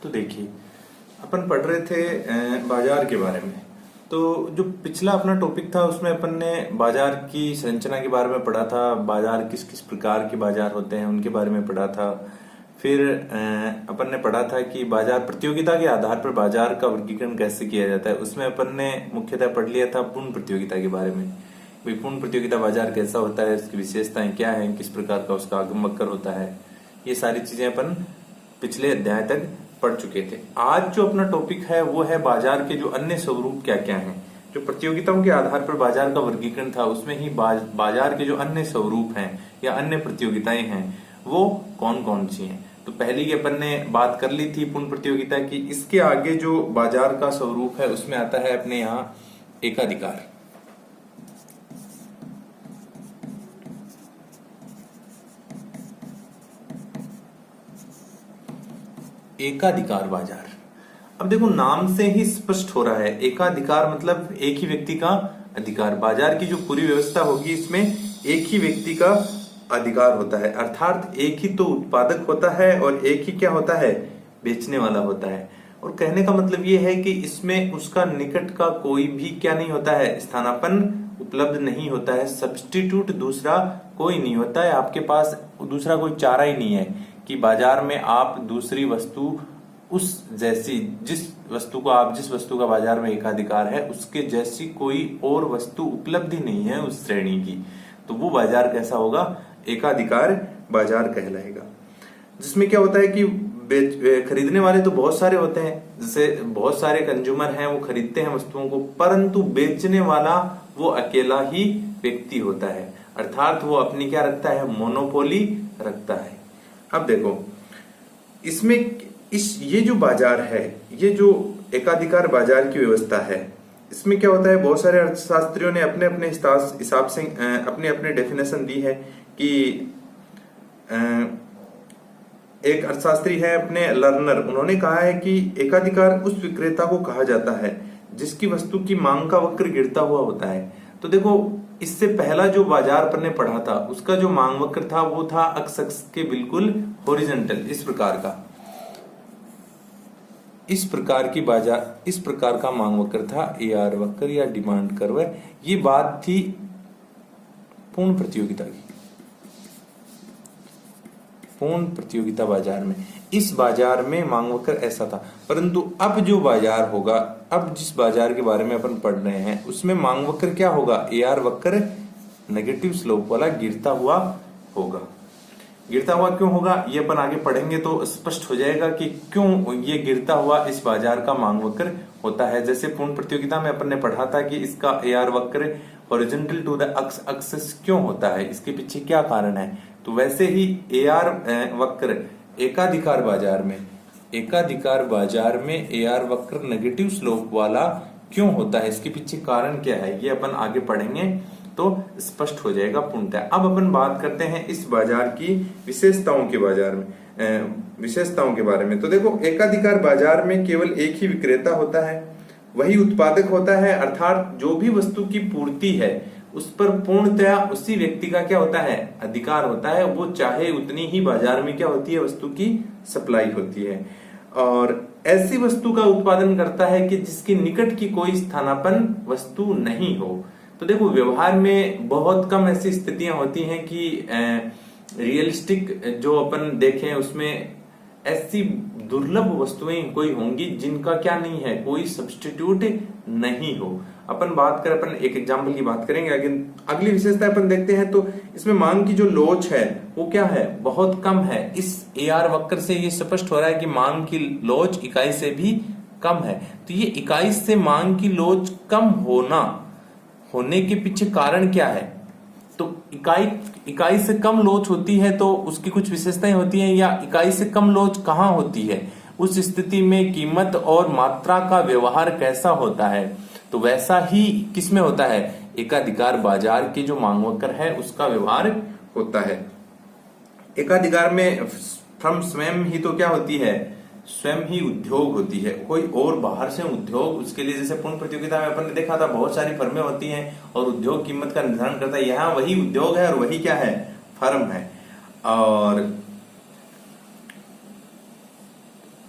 तो देखिए, अपन पढ़ रहे थे बाजार के बारे में। तो जो पिछला अपना टॉपिक था उसमें अपन ने बाजार की संरचना के बारे में पढ़ा था, बाजार किस किस प्रकार के बाजार होते हैं उनके बारे में पढ़ा था। फिर अपन ने पढ़ा था कि बाजार प्रतियोगिता के आधार पर बाजार का वर्गीकरण कैसे किया जाता है। उसमें अपन ने मुख्यतः पढ़ लिया था पूर्ण प्रतियोगिता के बारे में। भाई पूर्ण प्रतियोगिता बाजार कैसा होता है, इसकी विशेषताएं क्या है, किस प्रकार का उसका आगम वक्र होता है, ये सारी चीजें अपन पिछले अध्याय तक पढ़ चुके थे। आज जो अपना टॉपिक है वो है बाजार के जो अन्य स्वरूप क्या क्या हैं। जो प्रतियोगिताओं के आधार पर बाजार का वर्गीकरण था उसमें ही बाजार के जो अन्य स्वरूप हैं या अन्य प्रतियोगिताएं हैं वो कौन कौन सी हैं। तो पहले ही अपन ने बात कर ली थी पूर्ण प्रतियोगिता की। इसके आगे जो बाजार का स्वरूप है उसमें आता है अपने यहाँ एकाधिकार। एकाधिकार बाजार। अब देखो, नाम से ही स्पष्ट हो रहा है, एकाधिकार मतलब एक ही व्यक्ति का अधिकार। बाजार की जो पूरी व्यवस्था होगी इसमें एक ही व्यक्ति का अधिकार होता है, अर्थात एक ही तो उत्पादक होता है और एक ही क्या होता है, बेचने वाला होता है। और कहने का मतलब ये है कि इसमें उसका निकट का कोई भी क्या नहीं होता है, स्थानापन्न उपलब्ध नहीं होता है, सब्स्टिट्यूट दूसरा कोई नहीं होता है। आपके पास दूसरा कोई चारा ही नहीं है कि बाजार में आप दूसरी वस्तु उस जैसी, जिस वस्तु का बाजार में एकाधिकार है उसके जैसी कोई और वस्तु उपलब्ध ही नहीं है उस श्रेणी की। तो वो बाजार कैसा होगा, एकाधिकार बाजार कहलाएगा। जिसमें क्या होता है कि खरीदने वाले तो बहुत सारे होते हैं, जैसे बहुत सारे कंज्यूमर हैं वो खरीदते हैं वस्तुओं को, परंतु बेचने वाला वो अकेला ही व्यक्ति होता है, अर्थात वो अपनी क्या रखता है, मोनोपोली रखता है। अब देखो, इसमें ये जो बाजार है, ये जो एकाधिकार बाजार की व्यवस्था है, इसमें क्या होता है, बहुत सारे अर्थशास्त्रियों ने अपने अपने हिसाब से अपने अपने डेफिनेशन दी है कि एक अर्थशास्त्री है अपने लर्नर, उन्होंने कहा है कि एकाधिकार उस विक्रेता को कहा जाता है जिसकी वस्तु की मांग का वक्र गिरता हुआ होता है। तो देखो, इससे पहला जो बाजार पर ने पढ़ा था उसका जो मांग वक्र था वो था अक्ष अक्ष के बिल्कुल हॉरिजॉन्टल, इस प्रकार का, इस प्रकार का मांग वक्र था, AR वक्र या डिमांड कर्व। ये बात थी पूर्ण प्रतियोगिता की, पूर्ण प्रतियोगिता बाजार में। इस बाजार में मांग वक्र ऐसा था, परंतु अब जो बाजार होगा, अब जिस बाजार के बारे में अपन पढ़ रहे हैं उसमें मांग वक्र क्या होगा, AR वक्र नेगेटिव स्लोप वाला गिरता हुआ होगा। गिरता हुआ क्यों होगा ये अपन आगे पढ़ेंगे तो स्पष्ट हो जाएगा कि क्यों ये गिरता हुआ इस बाजार का मांग वक्र होता है। जैसे पूर्ण प्रतियोगिता में अपन ने पढ़ा था कि इसका AR वक्र horizontal to the x axis क्यों होता है, इसके पीछे क्या कारण है। तो वैसे ही AR वक्र एकाधिकार बाजार में AR वक्र नेगेटिव स्लोप वाला क्यों होता है, इसके पीछे कारण क्या है, ये अपन आगे पढ़ेंगे तो स्पष्ट हो जाएगा पूर्णतः। अब अपन बात करते हैं इस बाजार की विशेषताओं के बारे में। तो देखो, एकाधिकार बाजार में केवल एक ही विक्रेता होता है, वही उत्पादक होता है, अर्थात जो भी वस्तु की पूर्ति है उस पर पूर्णतया उसी व्यक्ति का क्या होता है, अधिकार होता है। वो चाहे उतनी ही बाजार में क्या होती है, वस्तु की सप्लाई होती है, और ऐसी वस्तु का उत्पादन करता है कि जिसके निकट की कोई स्थानापन्न वस्तु नहीं हो। तो देखो, व्यवहार में बहुत कम ऐसी स्थितियां होती हैं कि रियलिस्टिक जो अपन देखें उसमें ऐसी दुर्लभ वस्तुएं कोई होंगी जिनका क्या नहीं है, कोई सब्स्टिट्यूट नहीं हो। अपन एक एग्जाम्पल की बात करेंगे। अगली विशेषता अपन देखते हैं तो इसमें मांग की जो लोच है वो क्या है, बहुत कम है। इस AR वक्र से ये स्पष्ट हो रहा है कि मांग की लोच इकाई से भी कम है। तो ये इकाई से मांग की लोच कम होने के पीछे कारण क्या है। तो इकाई से कम लोच होती है तो उसकी कुछ विशेषताएं होती हैं, या इकाई से कम लोच कहाँ होती है, उस स्थिति में कीमत और मात्रा का व्यवहार कैसा होता है। तो वैसा ही किसमें होता है, एकाधिकार बाजार के जो मांग वक्र है उसका व्यवहार होता है। एकाधिकार में फर्म स्वयं ही तो क्या होती है, स्वयं ही उद्योग होती है, कोई और बाहर से उद्योग उसके लिए, जैसे पूर्ण प्रतियोगिता में अपन ने देखा था बहुत सारी फर्में होती हैं और उद्योग कीमत का निर्धारण करता है। यहाँ वही उद्योग है और वही क्या है, फर्म है। और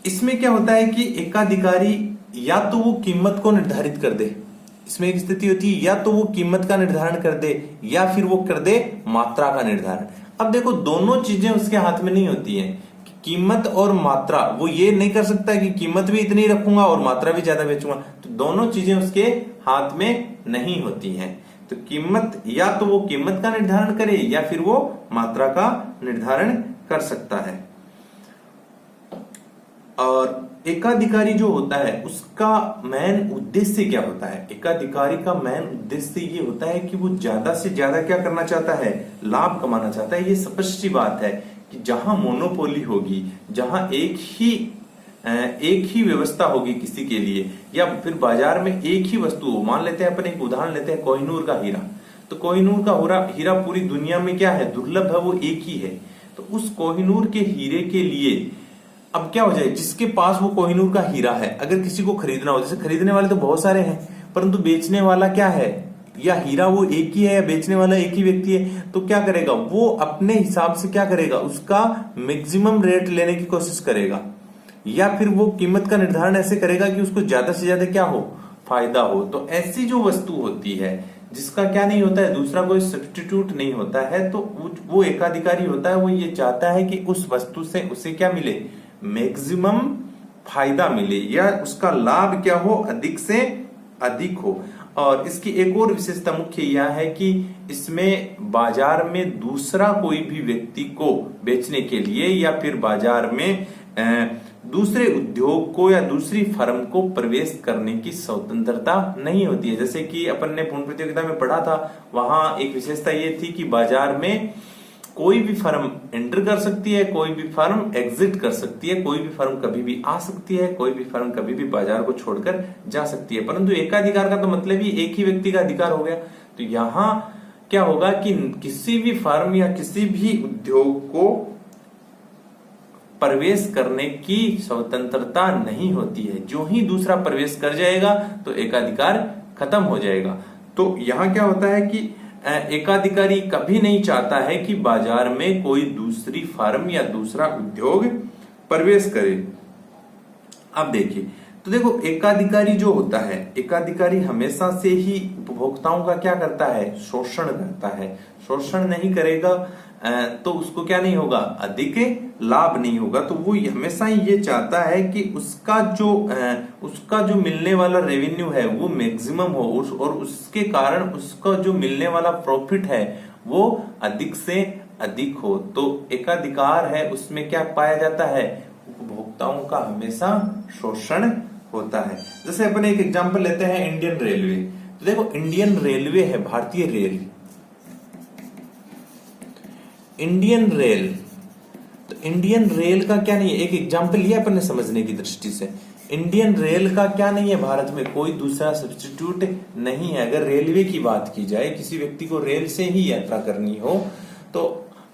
इसमें क्या होता है कि एकाधिकारी या तो वो कीमत को निर्धारित कर दे, इसमें एक स्थिति होती है या तो वो कीमत का निर्धारण कर दे या फिर वो कर दे मात्रा का निर्धारण। अब देखो दोनों चीजें उसके हाथ में नहीं होती हैं, कीमत और मात्रा। वो ये नहीं कर सकता कि कीमत भी इतनी रखूंगा और मात्रा भी ज्यादा बेचूंगा, तो दोनों चीजें उसके हाथ में नहीं होती हैं। तो कीमत या तो वो कीमत का निर्धारण करे या फिर वो मात्रा का निर्धारण कर सकता है। और एकाधिकारी जो होता है उसका मेन उद्देश्य क्या होता है? एकाधिकारी का मेन उद्देश्य ये होता है कि वो ज्यादा से ज्यादा क्या करना चाहता है? लाभ कमाना चाहता है। ये स्पष्ट सी बात है कि जहां मोनोपोली होगी, जहां एक ही व्यवस्था होगी किसी के लिए, या फिर बाजार में एक ही वस्तु हो, मान लेते हैं अपन एक उदाहरण लेते हैं कोहिनूर का हीरा। तो कोहिनूर का हीरा पूरी दुनिया में क्या है? दुर्लभ है, वो एक ही है। तो उस कोहिनूर के हीरे के लिए अब क्या हो जाए, जिसके पास वो कोहिनूर का हीरा है, अगर किसी को खरीदना हो, जैसे खरीदने वाले तो बहुत सारे हैं परंतु बेचने वाला क्या है, या हीरा वो एक ही है या बेचने वाला एक ही व्यक्ति है, तो क्या करेगा वो अपने हिसाब से क्या करेगा, उसका मैक्सिमम रेट लेने की कोशिश करेगा, या फिर वो कीमत का निर्धारण ऐसे करेगा कि उसको ज्यादा से ज्यादा क्या हो, फायदा हो। तो ऐसी जो वस्तु होती है जिसका क्या नहीं होता है, दूसरा कोई सब्स्टिट्यूट नहीं होता है, तो वो एकाधिकारी होता है। वो ये चाहता है कि उस वस्तु से उसे क्या मिले, मैक्सिमम फायदा मिले, या उसका लाभ क्या हो, अधिक से अधिक हो। और इसकी एक और विशेषता मुख्य यह है कि इसमें बाजार में दूसरा कोई भी व्यक्ति को बेचने के लिए या फिर बाजार में दूसरे उद्योग को या दूसरी फर्म को प्रवेश करने की स्वतंत्रता नहीं होती है। जैसे कि अपन ने पूर्ण प्रतियोगिता में पढ़ा था, वहां एक विशेषता ये थी कि बाजार में कोई भी फर्म एंटर कर सकती है, कोई भी फर्म एग्जिट कर सकती है, कोई भी फर्म कभी भी आ सकती है, कोई भी फर्म कभी भी बाजार को छोड़कर जा सकती है। परंतु एकाधिकार का तो मतलब ही एक ही व्यक्ति का अधिकार हो गया। तो यहां क्या होगा कि किसी भी फर्म या किसी भी उद्योग को प्रवेश करने की स्वतंत्रता नहीं होती है। जो ही दूसरा प्रवेश कर जाएगा तो एकाधिकार खत्म हो जाएगा। तो यहां क्या होता है कि एकाधिकारी कभी नहीं चाहता है कि बाजार में कोई दूसरी फर्म या दूसरा उद्योग प्रवेश करे। अब देखिए, तो देखो एकाधिकारी जो होता है, एकाधिकारी हमेशा से ही उपभोक्ताओं का क्या करता है, शोषण करता है। शोषण नहीं करेगा तो उसको क्या नहीं होगा, अधिक लाभ नहीं होगा। तो वो हमेशा ही ये चाहता है कि उसका जो मिलने वाला रेवेन्यू है वो मैक्सिमम हो, और उसके कारण उसका जो मिलने वाला प्रॉफिट है वो अधिक से अधिक हो। तो एकाधिकार है उसमें क्या पाया जाता है, उपभोक्ताओं का हमेशा शोषण होता है। जैसे अपन एक एग्जांपल लेते हैं इंडियन रेलवे। तो देखो इंडियन रेलवे है, भारतीय रेल, इंडियन रेल। तो इंडियन रेल का क्या नहीं है, एक एग्जांपल लिया अपन ने समझने की दृष्टि से। इंडियन रेल का क्या नहीं है, भारत में कोई दूसरा सब्स्टिट्यूट नहीं है। अगर रेलवे की बात की जाए, किसी व्यक्ति को रेल से ही यात्रा करनी हो तो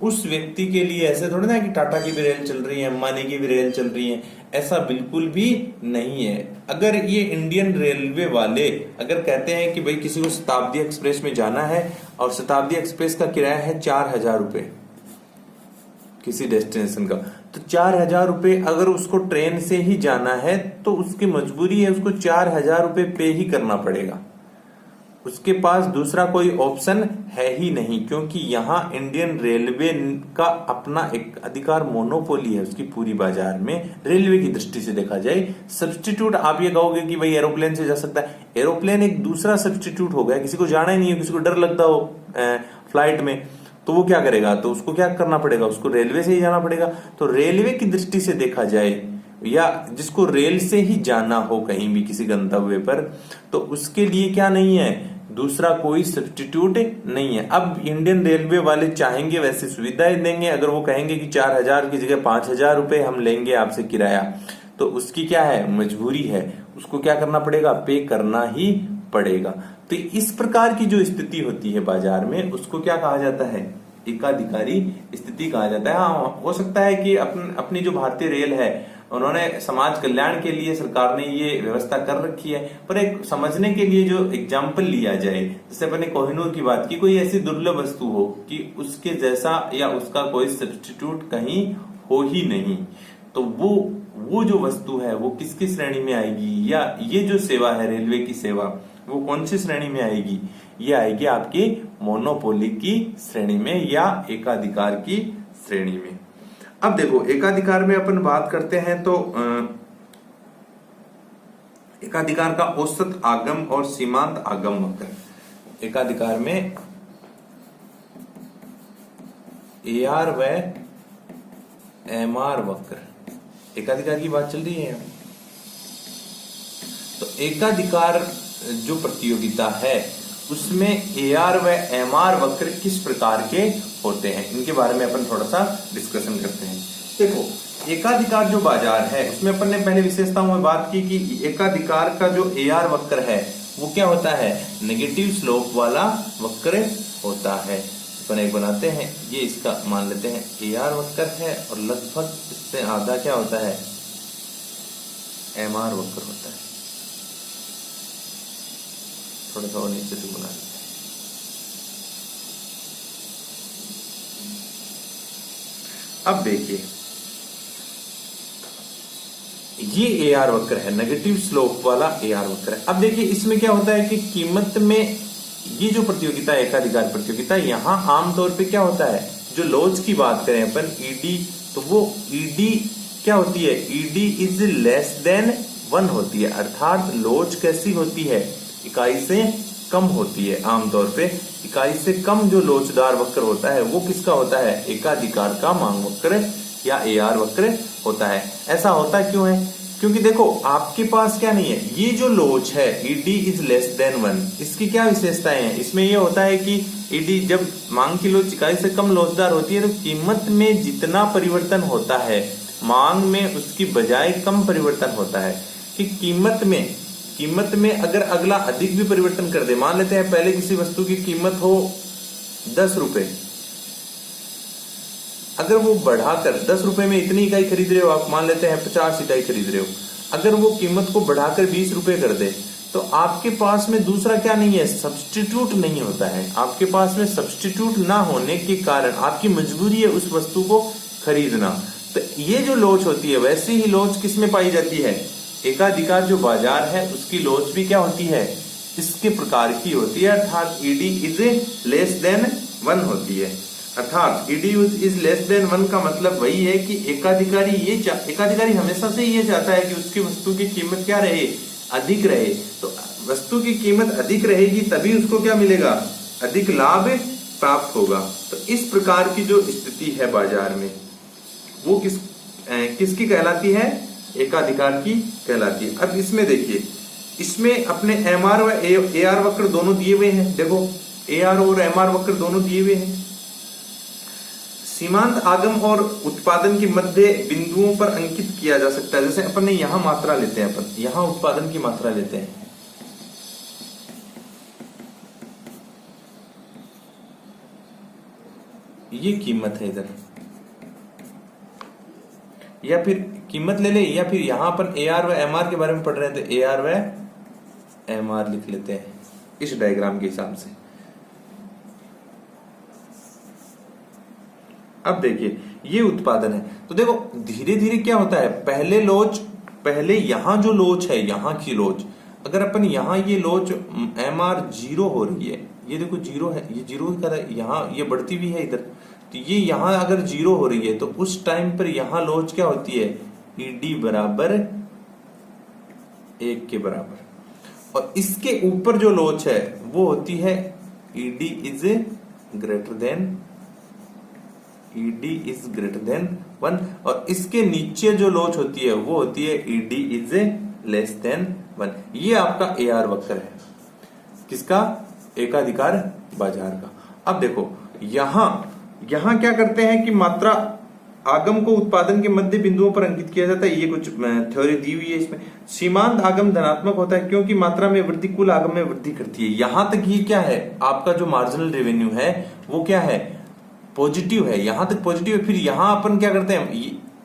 उस व्यक्ति के लिए ऐसे थोड़ा ना कि टाटा की भी रेल चल रही है, अंबानी की भी रेल चल रही है, ऐसा बिल्कुल भी नहीं है। अगर ये इंडियन रेलवे वाले अगर कहते हैं कि भाई किसी को शताब्दी एक्सप्रेस में जाना है और शताब्दी एक्सप्रेस का किराया है 4,000 रुपए किसी डेस्टिनेशन का, तो 4,000 रुपए अगर उसको ट्रेन से ही जाना है तो उसकी मजबूरी है, उसको 4,000 रुपए पे ही करना पड़ेगा। उसके पास दूसरा कोई ऑप्शन है ही नहीं, क्योंकि यहाँ इंडियन रेलवे का अपना एक अधिकार, मोनोपोली है उसकी पूरी बाजार में। रेलवे की दृष्टि से देखा जाए, सब्स्टिट्यूट आप ये कहोगे कि भाई एरोप्लेन से जा सकता है, एरोप्लेन एक दूसरा सब्स्टिट्यूट हो गया। किसी को जाना ही नहीं है, किसी को डर लगता हो फ्लाइट में, तो वो क्या करेगा, तो उसको क्या करना पड़ेगा, उसको रेलवे से ही जाना पड़ेगा। तो रेलवे की दृष्टि से देखा जाए, या जिसको रेल से ही जाना हो कहीं भी किसी गंतव्य पर, तो उसके लिए क्या नहीं है, दूसरा कोई सब्स्टिट्यूट नहीं है। अब इंडियन रेलवे वाले चाहेंगे वैसे सुविधाएं देंगे। अगर वो कहेंगे कि 4,000 की जगह 5,000 रुपए हम लेंगे आपसे किराया, तो उसकी क्या है, मजबूरी है, उसको क्या करना पड़ेगा, पे करना ही पड़ेगा। तो इस प्रकार की जो स्थिति होती है बाजार में, उसको क्या कहा जाता है, एकाधिकारी स्थिति कहा जाता है। हाँ, हो सकता है कि अपनी जो भारतीय रेल है, उन्होंने समाज कल्याण के लिए सरकार ने ये व्यवस्था कर रखी है, पर एक समझने के लिए जो एग्जाम्पल लिया जाए, जैसे अपने कोहिनूर की बात की, कोई ऐसी दुर्लभ वस्तु हो कि उसके जैसा या उसका कोई सब्स्टिट्यूट कहीं हो ही नहीं, तो वो जो वस्तु है वो किसकी श्रेणी में आएगी, या ये जो सेवा है रेलवे की सेवा वो कौन सी श्रेणी में आएगी, ये आएगी आपकी मोनोपोली की श्रेणी में या एकाधिकार की श्रेणी में। अब देखो एकाधिकार में अपन बात करते हैं तो एकाधिकार का औसत आगम और सीमांत आगम वक्र। एकाधिकार में AR व MR वक्र, एकाधिकार की बात चल रही है। तो एकाधिकार जो प्रतियोगिता है उसमें AR व MR वक्र किस प्रकार के होते हैं, इनके बारे में अपन थोड़ा सा डिस्कशन करते हैं। देखो एकाधिकार जो बाजार है उसमें अपन ने पहले विशेषताओं में बात की कि एकाधिकार का जो AR वक्र है वो क्या होता है, नेगेटिव स्लोप वाला वक्र होता है। अपन एक बनाते हैं, ये इसका मान लेते हैं AR वक्र है और लगभग इससे आधा क्या होता है, MR वक्र होता है। थोड़ा सा और नीचे से बना लेते हैं। अब देखिए ये AR वक्र है, नेगेटिव स्लोप वाला AR वक्र है। अब देखिए इसमें क्या होता है कि कीमत में ये जो प्रतियोगिता है एकाधिकार प्रतियोगिता, यहां आमतौर पे क्या होता है, जो लॉज की बात करें अपन ED, तो वो ED क्या होती है, ED इज लेस देन 1 होती है। अर्थात लॉज कैसी होती है, इकाई से कम होती है। आमतौर पे इकाई से कम जो लोचदार वक्र होता है वो किसका होता है, एकाधिकार का मांग वक्र या AR वक्र होता है। ऐसा होता क्यों है, क्योंकि देखो आपके पास क्या नहीं है, ये जो लोच है ED इज लेस देन 1, इसकी क्या विशेषताएं हैं, इसमें ये होता है कि ED जब मांग की लोच इकाई से कम लोचदार होती है तो कीमत में जितना परिवर्तन होता है मांग में उसकी बजाय कम परिवर्तन होता है। कि कीमत में अगर अगला अधिक भी परिवर्तन कर दे, मान लेते हैं पहले किसी वस्तु की कीमत हो 10 रुपए, अगर वो बढ़ाकर 10 रुपए में इतनी इकाई खरीद रहे हो आप, मान लेते हैं 50 इकाई खरीद रहे हो, अगर वो कीमत को बढ़ाकर 20 रुपए कर दे तो आपके पास में दूसरा क्या नहीं है, सब्स्टिट्यूट नहीं होता है। आपके पास में सब्स्टिट्यूट ना होने के कारण आपकी मजबूरी है उस वस्तु को खरीदना। तो ये जो लोच होती है वैसी ही लोच किस में पाई जाती है, एकाधिकार जो बाजार है उसकी लोच भी क्या होती है, इसके प्रकार की होती है। अर्थात ED इज लेस देन 1 होती है। अर्थात ED इज लेस देन 1 का मतलब वही है कि एकाधिकारी हमेशा से ये चाहता है कि उसकी वस्तु की कीमत क्या रहे, अधिक रहे। तो वस्तु की कीमत अधिक रहेगी तभी उसको क्या मिलेगा, अधिक लाभ प्राप्त होगा। तो इस प्रकार की जो स्थिति है बाजार में वो किसकी कहलाती है, एकाधिकार की कहलाती है। अब इसमें देखिए, इसमें अपने MR व AR वक्र दोनों दिए हुए हैं। देखो AR और MR वक्र दोनों दिए हुए हैं। सीमांत आगम और उत्पादन के मध्य बिंदुओं पर अंकित किया जा सकता है। जैसे अपन ने यहां मात्रा लेते हैं, अपन यहां उत्पादन की मात्रा लेते हैं, ये कीमत है इधर, या फिर कीमत ले ले, या फिर यहां अपन AR व MR के बारे में पढ़ रहे हैं तो AR व MR लिख लेते हैं इस डायग्राम के हिसाब से। अब देखिए ये उत्पादन है, तो देखो धीरे धीरे क्या होता है, पहले यहां जो लोच है, यहां की लोच, अगर अपन यहां ये लोच MR 0 हो रही है, ये देखो 0 है, ये 0 कर है, यहां ये बढ़ती भी है इधर, तो ये यहां अगर 0 हो रही है तो उस टाइम पर यहां लोच क्या होती है, ED बराबर 1 के बराबर। और इसके ऊपर जो लोच है वो होती है ED इज ग्रेटर देन 1, और इसके नीचे जो लोच होती है वो होती है ED इज लेस देन 1। ये आपका AR वक्र है, किसका, एकाधिकार बाजार का। अब देखो यहां क्या करते हैं कि मात्रा आगम को उत्पादन के मध्य बिंदुओं पर अंकित किया जाता है। ये कुछ थ्योरी दी हुई है इसमें। सीमांत आगम धनात्मक होता है क्योंकि मात्रा में वृद्धि कुल आगम में वृद्धि करती है। यहां तक ये क्या है, आपका जो मार्जिनल रेवेन्यू है वो क्या है, पॉजिटिव है, यहां तक पॉजिटिव है। फिर यहां अपन क्या करते हैं,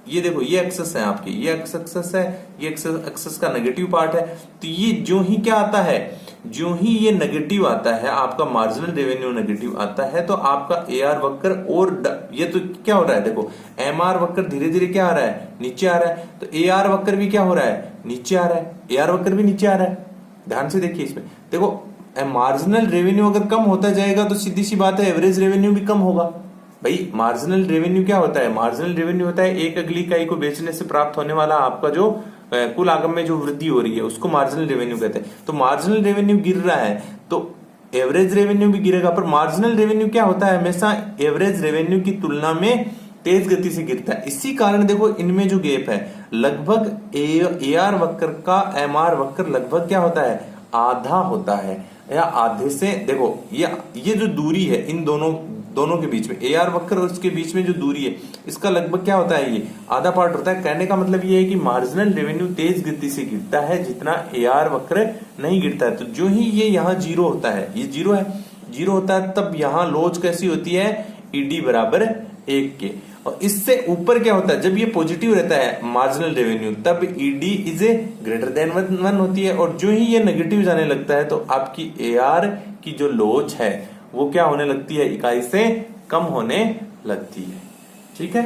ये देखो ये एक्सेस है आपकी, ये एक्सेस है, ये एक्सेस का नेगेटिव पार्ट है। तो ये जो ही क्या आता है, जो ही ये नेगेटिव आता है, आपका मार्जिनल रेवेन्यू नेगेटिव आता है, तो आपका AR वक्र और ये तो क्या हो रहा है, देखो MR वक्र धीरे धीरे क्या आ रहा है, नीचे आ रहा है। तो AR वक्र भी क्या हो रहा है, नीचे आ रहा है, AR वक्र भी नीचे आ रहा है। ध्यान से देखिए इसमें, देखो मार्जिनल रेवेन्यू अगर कम होता जाएगा तो सीधी सी बात है एवरेज रेवेन्यू भी कम होगा। भाई मार्जिनल रेवेन्यू क्या होता है, मार्जिनल रेवेन्यू होता है एक अगली इकाई को बेचने से प्राप्त होने वाला आपका जो कुल आगम में जो वृद्धि हो रही है उसको मार्जिनल रेवेन्यू कहते हैं। तो मार्जिनल रेवेन्यू गिर रहा है तो एवरेज रेवेन्यू भी गिरेगा, पर मार्जिनल रेवेन्यू क्या होता है, हमेशा एवरेज रेवेन्यू की तुलना में तेज गति से गिरता है। इसी कारण देखो इनमें जो गैप है लगभग AR वक्र का MR वक्र लगभग क्या होता है, आधा होता है या आधे से। देखो ये जो दूरी है इन दोनों के बीच में, AR वक्र और इसके बीच में जो दूरी है इसका लगभग क्या होता है, ये आधा पार्ट होता है। कहने का मतलब ये है कि मार्जिनल रेवेन्यू तेज गति से गिरता है जितना AR वक्र नहीं गिरता है। तो जो ही ये यहाँ जीरो होता है, ये जीरो है, जीरो होता है तब यहाँ लोच कैसी होती है, ED बराबर 1 के। और इससे ऊपर क्या होता है, जब ये पॉजिटिव रहता है मार्जिनल रेवेन्यू तब ED is a greater than 1 होती है। और जो ही ये नेगेटिव जाने लगता है तो आपकी AR की जो लोच है वो क्या होने लगती है, इकाई से कम होने लगती है। ठीक है।